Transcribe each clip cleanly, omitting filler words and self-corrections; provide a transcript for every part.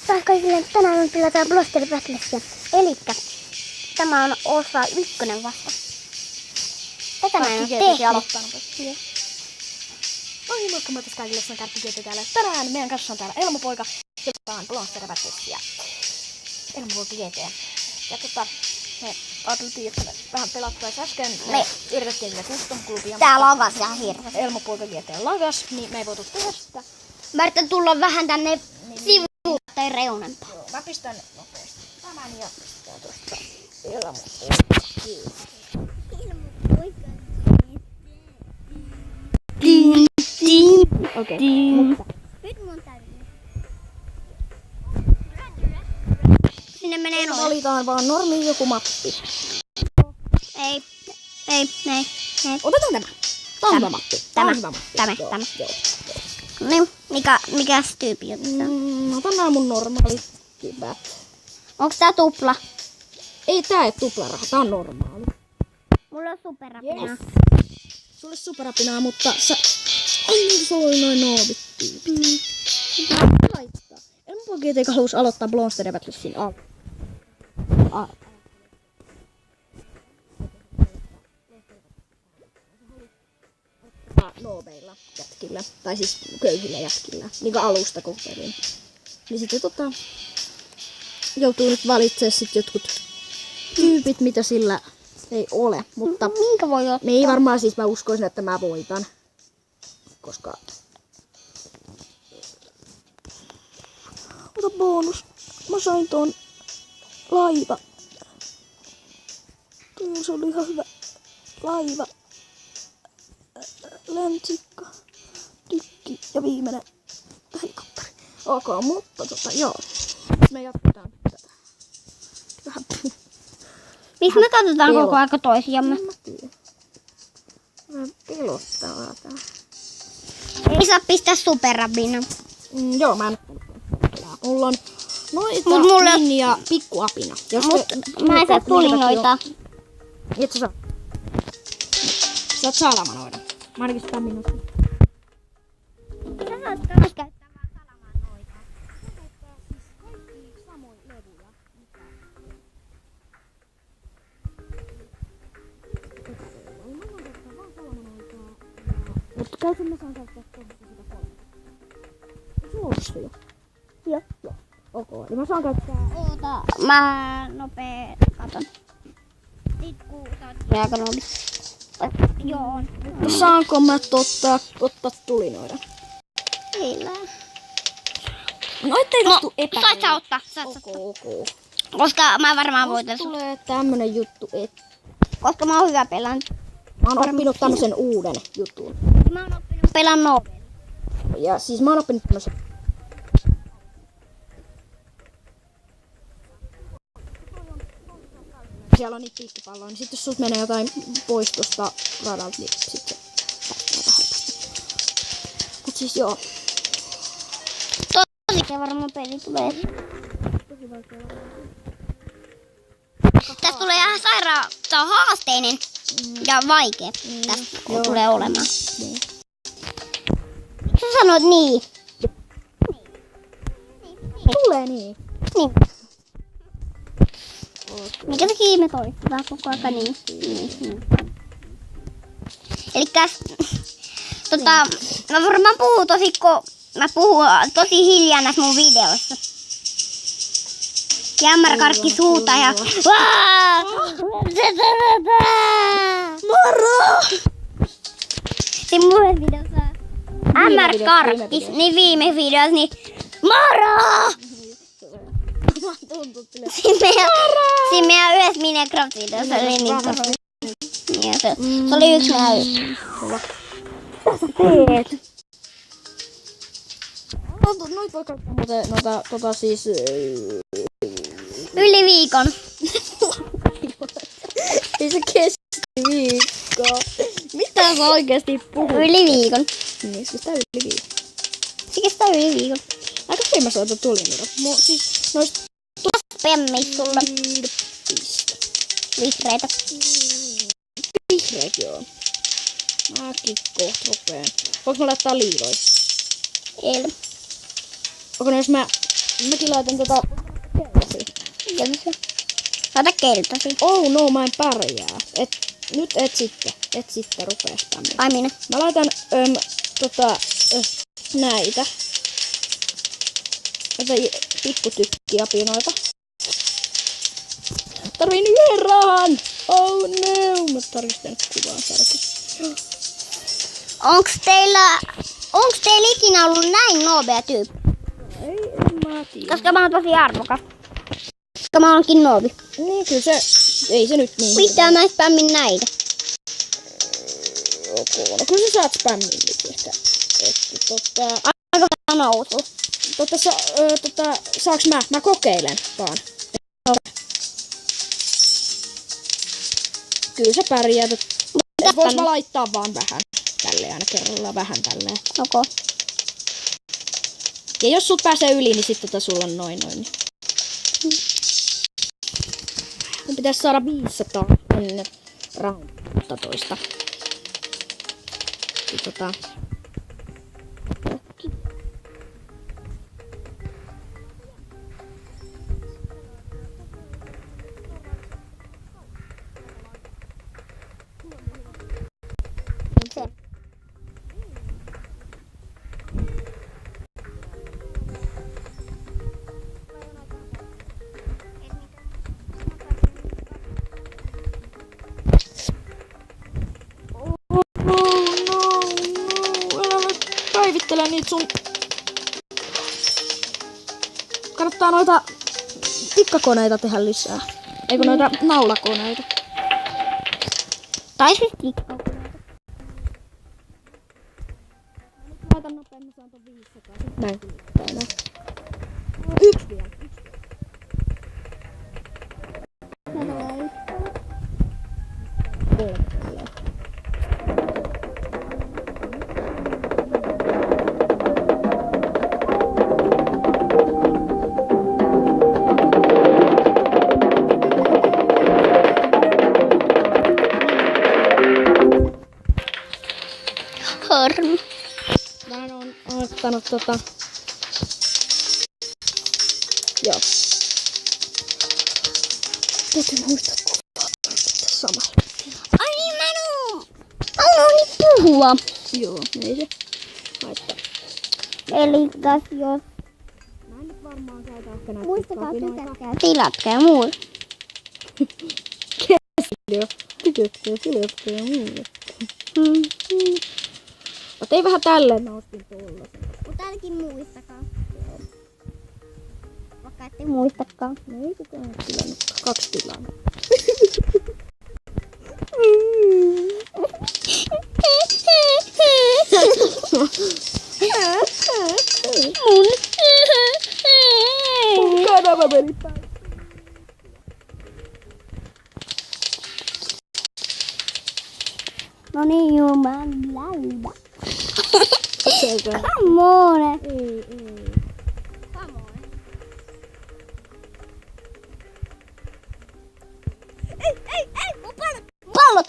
taas kaikille, tänään on pelataan Bloster Battlesia. Elikkä tämä on osa 1 vasta. Tätä mä en oo tehnyt. Oi moikka, mä tässä kaikille on Karppi täällä. Tänään meidän kanssa on täällä Elmo-poika. Ja pelataan Bloster Battlesia. Elmo-poika GT. Ja me ajateltiin, että me vähän pelattais äsken. Me yritettiin sitä custom-klubia. Tää lagas ihan hirveästi. Elmo-poika GT lagas, niin me ei voitu tehdä sitä. Mä yritän tulla vähän tänne sivuun tai reunempaan. Joo, mä pistän nopeasti tämän ja pistän tuosta Elmo-poika. Okei. Nyt mun täytyy. Sinne menee noin. Valitaan vaan normiin joku mappi. Ei. Otetaan tämä. Tämä on hyvä mappi. Tämä. Joo. Niin, mikäs tyyppi on? Otan nää mun normaali kivät. Onks tää tupla? Ei tää ei tuplaraha, tää on normaali. Mulla on superapina. Yes. Sulle superapinaa, mutta sä... Ai sulla oli noin noobit tyypit. Laittaa. Elmo-poika GT halus aloittaa Bloster Battlesin noobeilla jätkillä. Tai siis köyhillä jätkillä. Niinku alusta kohtelin. Niin sitten joutuu nyt valitsemaan sit jotkut tyypit, mitä sillä ei ole. Mutta Minkä voi ottaa? me ei varmaan siis mä uskoisin, että mä voitan. Koska... Ota bonus. Mä sain ton laiva. Se oli ihan hyvä laiva. Lentsikka. Tykki ja viimeinen helikopteri. Ok, mutta joo. Me jatketaan tätä. Vähän Miksi me katsotaan koko ajan toisiamme? Vähän pelottavaa tää. Ei saa pistää superapina. Joo, mä en mulla on noita mulla... ja pikkuapina. Mä en saa tulinoita. Et sä saa. Sä oot salamanoida. Mä ainakin sitä minusta. Sä saat kans käyttää vaan salamanoita. Kaikki samoin levyjä. Mutta käytän mä saan käyttää tosta sitä 3. Sulla on se jo. Joo. Ok, niin mä saan käyttää... Oota, mä nopee katon. Sit kun sä oot aika nobi. Joo on. Saanko mä ottaa tulinoida? Kyllä. No ettei No, tuu epäilyä. sait sä ottaa. Ok. Koska mä varmaan voitan Musta sun. tulee tämmönen juttu, että Koska mä oon hyvä pelaan. mä oon oppinut tämmösen uuden jutun. Mä oon oppinut pelaan nobel. Ja siis mä oon oppinut tämmösen... Siellä on niitä piikkipalloja, niin sit jos sulta menee jotain pois tosta radalta, niin sit se päästää vähän helposti. Mut siis joo. Tosi varmaan peli tulee. Tästä tulee ihan sairaan, tää on haasteinen ja vaikea. Tästä tulee olemaan. Niin. Sä sanoit niin. Tulee niin. Niin. Mikä takia me toistetaan koko ajan niin? Elikkäs, mä varmaan puhun mä puhun tosi hiljaa näissä mun videoissa. Jämmär karkki suuta ja... Moro! Siinä muissa videossa Ämmär karkkis, niin viime videossa niin... Moro! Siinä meidän yhdessä Minecraft-videossa oli niin se oli yksi meidän Teet. Noit voi käyttää muuten noita siis... yli viikon. Ei se kesti viikkoa. Mitä sä oikeesti puhut? Yli viikon. Niin, se kestää yli viikon. Se kestää yli viikon. Aika hyvin mä soitan tulinilla. Siis noista... Pemmit sulle. Piste. Vihreitä. Vihreät joo. Mäkin kohta rupeen. Voinko mä laittaa liiloja? Ei. Onko ne jos mä Mäkin laitan keltasia. Laita keltaisia. Oh no, mä en pärjää. Nyt et sitten rupee spämmiä. Ai minä. Mä laitan näitä. Näitä pikkutykkijapinoita. Tarviin yhden rahan! Oh no! Mä tarvitsen kuvaa sarkista. Onks teillä ikinä ollut näin nobea tyyppi? En mä tiedä. Koska mä oon tosi arvokas. Koska mä oonkin noobi. Niin kyllä se, ei se nyt niin. Mitä mä spämmin näitä? No kyllä sä saat spämmin nyt ehkä. Aika vähän nousuu. Saaks mä kokeilen vaan. Kyllä sä pärjäät. Vois mä laittaa vaan vähän. Tälleen aina kerrallaan vähän tälleen. Okay. Ja jos sut pääsee yli, niin sit sulla on noin. Niin. Mun pitäis saada 500 ennen round 11. Päivittele niitä sun... Kannattaa noita tikkakoneita tehdä lisää. Eikö noita naulakoneita? Tai siis tikkakoneita. Laitan nopein, mä saan ton 500. Näin kuluttaa näin. Yksi vielä. Harmi. Mä oon ottanut Joo. Täytyy muistaa kuvaa samalla. Ai niin, mä unohdin puhua. Joo, ei se haittaa. Elikkäs jos... Mä en nyt varmaan käytä ehkä näitä. Muistakaa tykätkää, tilatkaa ja muu. Tykätkää, tilatkaa ja muu. Mä tein vähän tälleen, mä ostin tollasen. Mutta ainakin muistakaa. Vaikka ette muistakaan. No ei kukaan ole tilannut. 2 tilannut. Mun kanava meni päin. No niin, juman läydä. Okei. Come on. Ei. Come on. Ei, mun pallot. Pallot!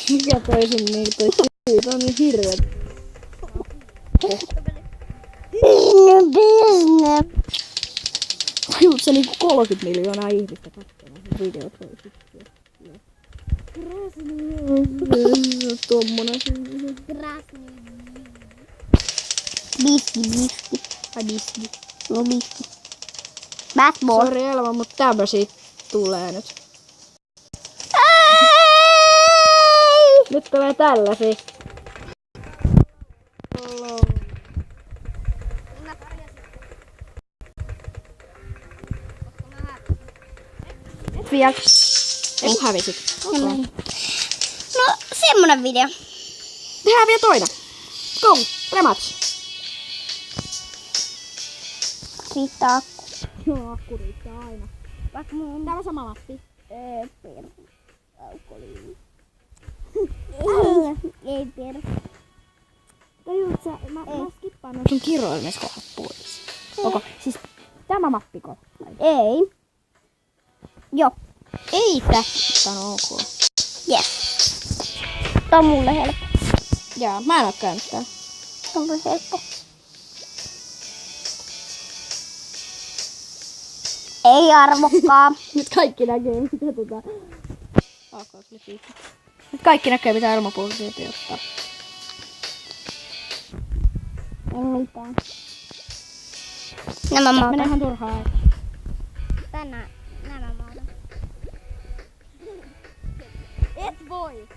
Mikä toi sun niin toi syy? Tää on niin hirveet. Business. Tajut sä niinku 30 miljoonaa ihmistä katsomaan sen videot. Tommonen. Biski. Ai biski. No biski. Basketball. Sori elämä, mut tämmösiä tulee nyt. Nyt tulee tällaisia. Vielä. Ei kun hävisit. Okay. No, semmonen video. Tehdään vielä toinen. Go! Rematch. Riittää akku. Joo, akku riittää aina. Vaikka mun... Täällä on sama mappi. Ei perus. Tajut sä, mä skippaan noin sun kiroilmiskohdat pois. Onko? Siis tämä mappiko? Ei. Joo. Ei tässä. Tää on ok. Yes. Tää on mulle helppo. Jaa, mä en oo käynyt täällä. Onko helppo? Ei arvokkaa. Nyt kaikki näkee, mitä Nyt kaikki näkee, mitä Elmo-pulsia ottaa. En mitään. Nämä Menee maailmat. ihan turhaa aikaa. Tänään nämä maailmat. Et voi!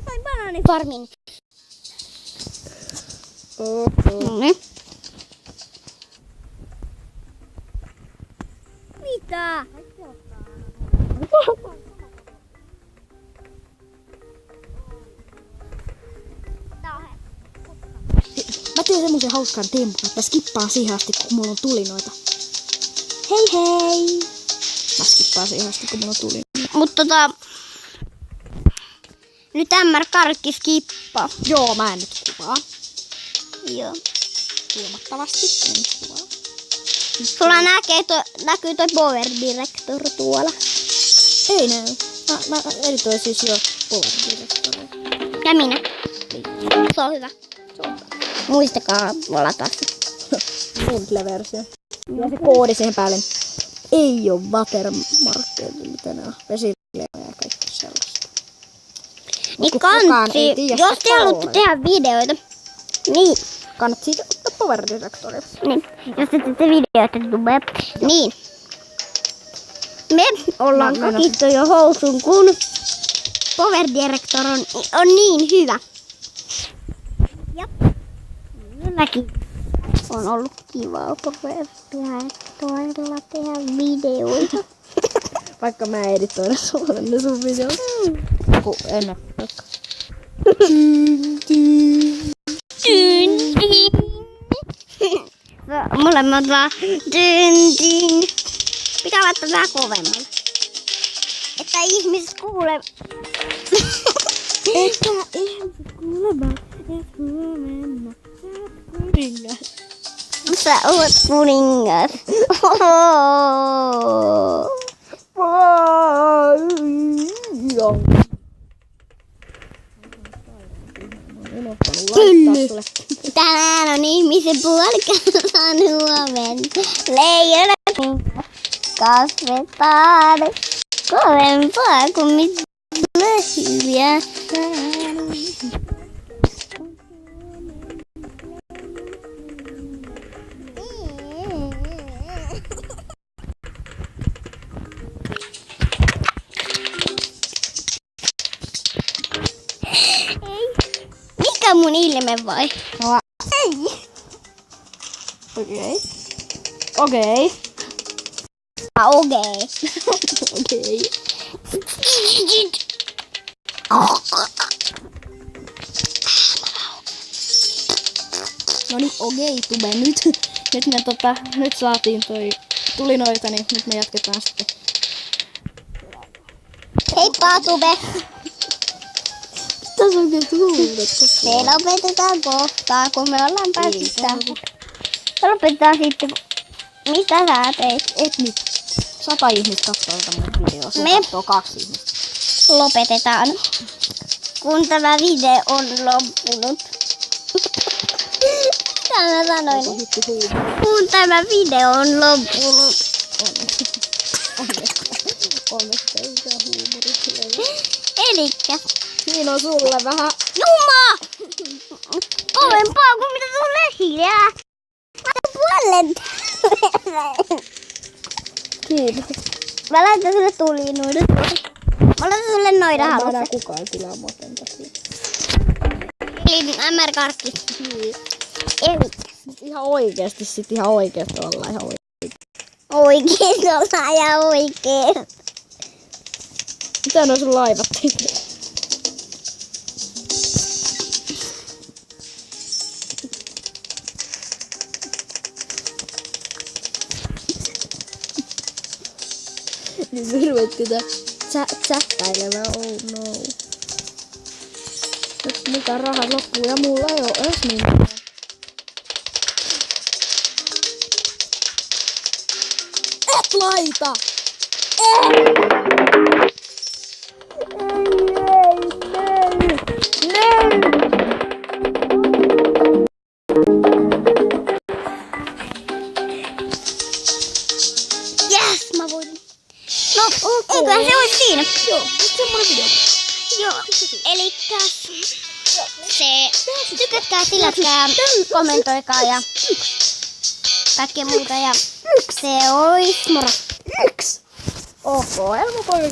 Sain banaanifarmin. Noniin. Mitä? Mä teen semmosen hauskan tempun, että mä skippaan siihen asti, kun mulla on tulinoita. Hei hei! Mä skippaan siihen asti, kun mulla on tulinoita. Mutta nyt MR Karkki skippaa. Joo, mä en nyt kuvaa. Joo. Huomattavasti en nyt kuvaa. Sulla näkyy toi Power Director tuolla. Ei näy. Mä editoin siis jo Power Directoria. Ja minä. Se on hyvä. Muistakaa ladata se. Simple-versio. Ja se koodi siihen päälle. Ei oo watermarkkeja, mitä ne on. Vesileimoja ja kaikki sellaista. Niin kukaan ei kansi, tiedä jos sitä te haluatte Poweria. tehdä videoita, niin, Kannattaa siitä ottaa Power Directoria. niin, jos te teette videoita, niin, me ollaan Mä kakittu jo housuun, kun Power Director on niin hyvä. Ja minäkin on ollut kivaa Power Directorilla tehdä videoita. Vaikka mä editoin suoraan ne sun videot. Kun en Molemmat vaan dyn. Pitää laittaa vähän kovemmalle. Että ihmiset kuulee. Että ihmiset kuulemaan, et huomenna sä oot kuningas. Sä oot kuningas. Kyllä. Tänään on ihmisen puolikas huomenta. Leijona kasvetaan kovempaa kuin mitä hyviä. Mikä mun ilme vai? Ei. Okei. Okei. Okei. Okei. No niin, okei, tube nyt. Nyt saatiin toi tulinoita, niin nyt me jatketaan sitten. Heippa Tube. Tässä on kyllä huudettu. Me lopetetaan kohtaa, kun me ollaan päässyt tähän. Me lopetetaan sitten. Mitä sä teit? Et nyt. 100 ihmistä katsoo tätä mun videoa. Se Me- katsoo 2 ihmistä. Lopetetaan, kun tämä video on loppunut. Mitä mä sanoin? Hitti huumori. Kun tämä video on loppunut. Onneksi ei mitään huumoria. Elikkä. Niin on sulle vähän. Jumma! Kovempaa kuin mitä sulle hiljaa. Mä puolen. Kiitos. Mä laitan sulle tulinoidut. Mä laitan sulle noida Mä enää halussa. kukaan tilaa mua sen takia. Eli MR-karkki. Niin. Elikkä. Ihan oikeesti sit ihan oikeesti ollaan ihan oikeesti. Oikein ollaan ja oikein. Mitä noi sun laivat tekee? Niin me ruvettiin chattailemaan, oh no. Nyt mikä rahat loppuu ja mulla ei oo edes mitään. laita! Yes, mä voin. No, eiköhän se olisi siinä. Joo, nyt semmonen video. Joo, elikkä se tykätkää, tilatkaa, kommentoikaa ja kaikkea muuta ja se olisi moro. Oho, Elmo poika